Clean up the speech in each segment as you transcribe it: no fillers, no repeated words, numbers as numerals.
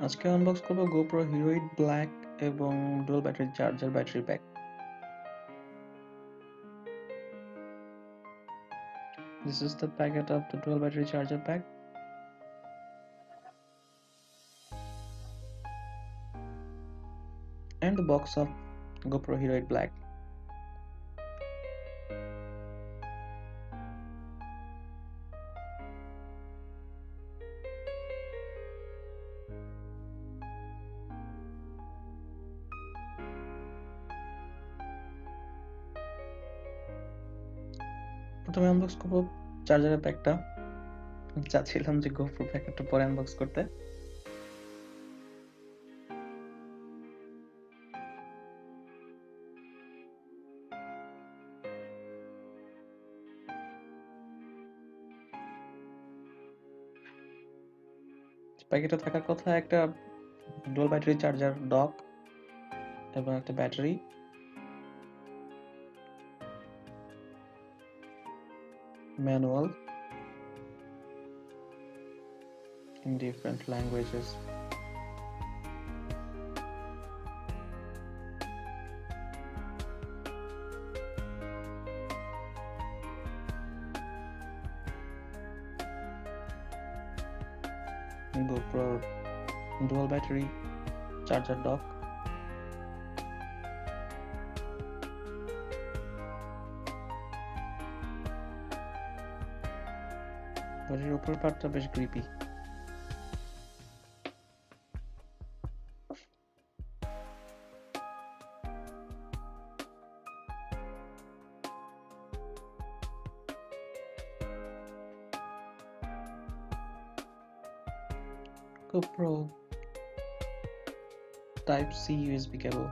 আজকে আনবক্স করব GoPro Hero 8 Black এবং dual battery charger battery pack. This is the packet of the dual battery charger pack. And the box of GoPro Hero 8 Black. প্রথমে unbox করব চার্জারের প্যাকটা। চাচ্ছিলাম যে GoPro প্যাকেটটা পরে আনবক্স করতে। প্যাকেটে থাকার কথা একটা ডুয়াল ব্যাটারি চার্জার ডক এবং একটা battery, manual in different languages. GoPro dual battery charger dock. ব্যাটারির উপরের পার্টটা বেশ গ্রিপি। GoPro Type C USB cable.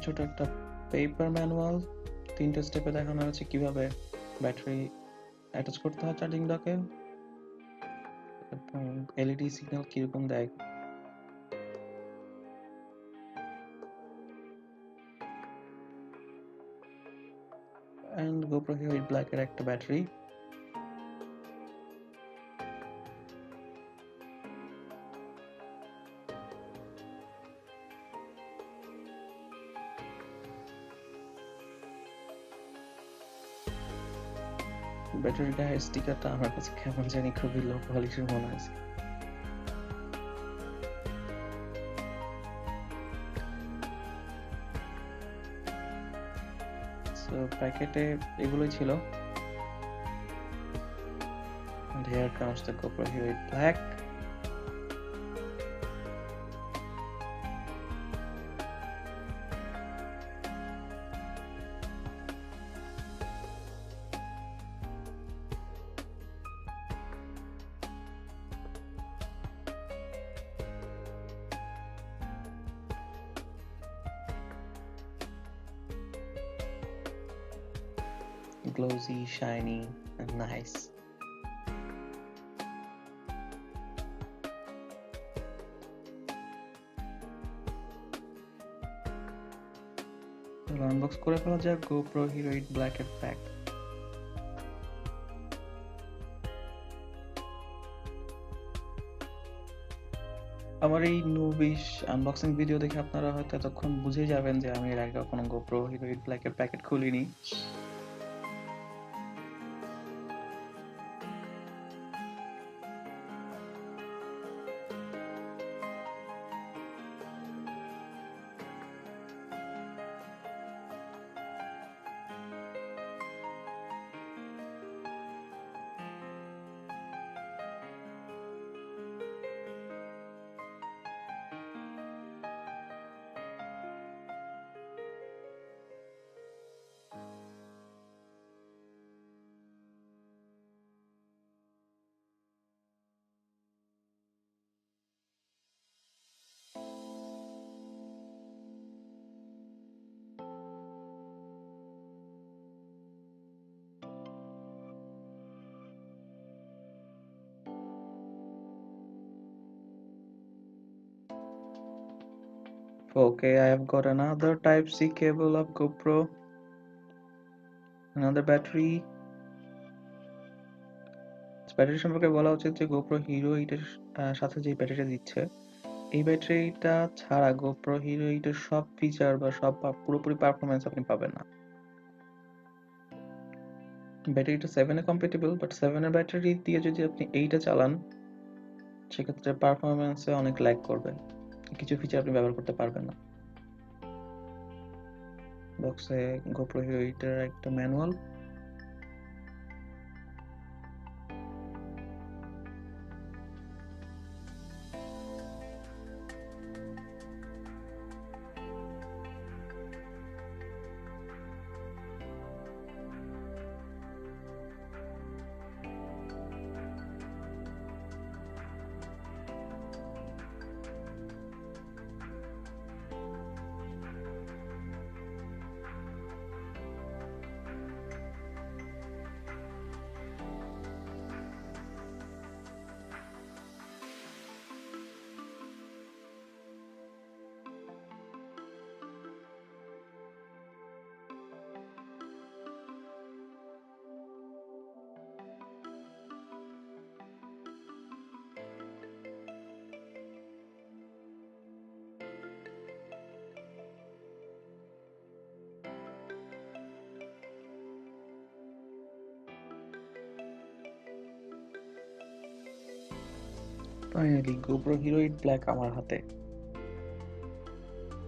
ছোট একটা পেপার ম্যানুয়াল, 3টে স্টেপে দেখানো হয়েছে কিভাবে ব্যাটারি অ্যাটাচ করতে হয় চার্জিং ডকে এবং এলইডি সিগন্যাল কিরকম দেয়। অ্যান্ড GoPro Hero 8 Black এর একটা ব্যাটারি। ব্যাটারির গায়ে স্টিকারটা আমার কাছে কেমন জানি খুবই লো কোয়ালিটির মনে হয়েছে। সো প্যাকেটে এগুলোই ছিল। And here comes the GoPro Hero 8 Black. Glossy, shiny, and nice. Unbox করে ফেলা যাক GoPro Hero 8 Black এর প্যাক। আমার এই নুবিশ আনবক্সিং ভিডিও দেখে আপনারা হয়তো এতক্ষণ বুঝে যাবেন যে আমি এর আগে কখনো GoPro Hero 8 Black এর প্যাকেট খুলিনি। Okay, I have got another Type C cable of GoPro another battery. Battery সম্পর্কে বলা উচিত যে GoPro Hero 8 এর সাথে যে ব্যাটারিটা দিচ্ছে, এই ব্যাটারিটা ছাড়া GoPro Hero 8 এর সব ফিচার বা পুরোপুরি পারফরম্যান্স আপনি পাবেন না। ব্যাটারিটা 7 এ কম্প্যাটিবল, বাট 7 এর ব্যাটারি দিয়ে যদি আপনি 8 এ চালান, সেক্ষেত্রে পারফরম্যান্সে অনেক ল্যাগ করবে। কিছু ফিচার আপনি ব্যবহার করতে পারবেন না। বক্সে GoPro Hero 8 এর একটা manual. Finally GoPro Hero 8 Black আমার হাতে।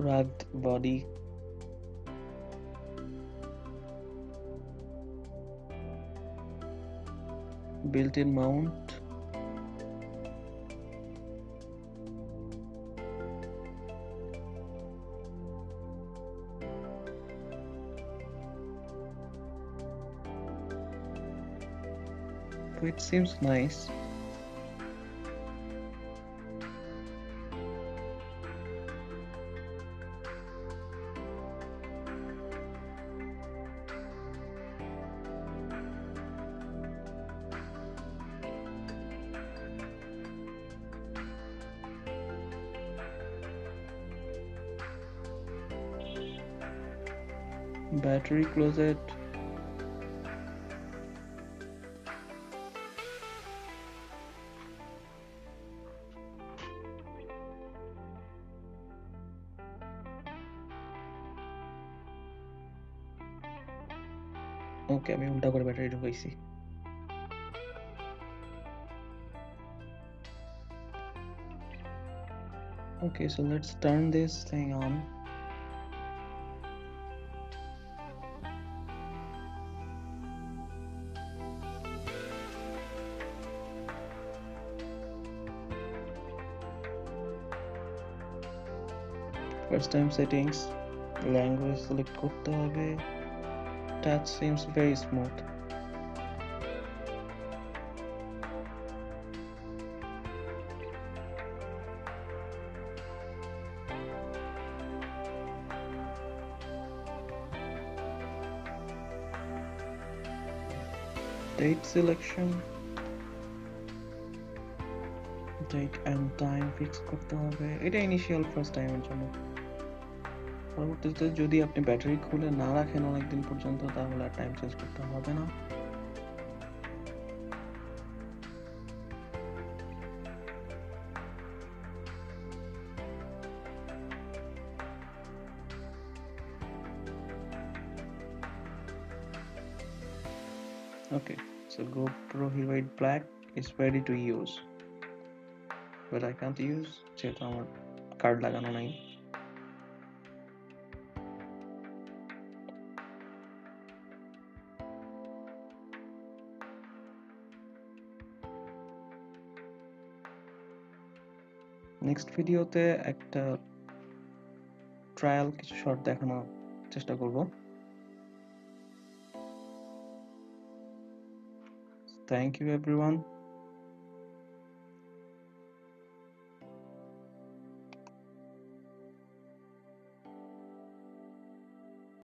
rugged body, built-in mount, so it seems nice. Battery closet, ওকে আমি উল্টা করে battery ঢুকাইছি। Okay, so let's turn this thing on. First time settings, language select করতে হবে, touch seems very smooth. Date selection, date and time fix করতে হবে, এটা initial first টাইমের জন্য। পরবর্তীতে যদি আপনি ব্যাটারি খুলে না রাখেন অনেকদিন পর্যন্ত, তাহলে আর টাইম চেঞ্জ করতে হবে না। Okay, so GoPro Hero 8 Black is ready to use, but I can't use যেহেতু আমার কার্ড লাগানো নাই। নেক্সট ভিডিওতে একটা ট্রায়াল কিছু শট দেখানোর চেষ্টা করব। Thank you everyone.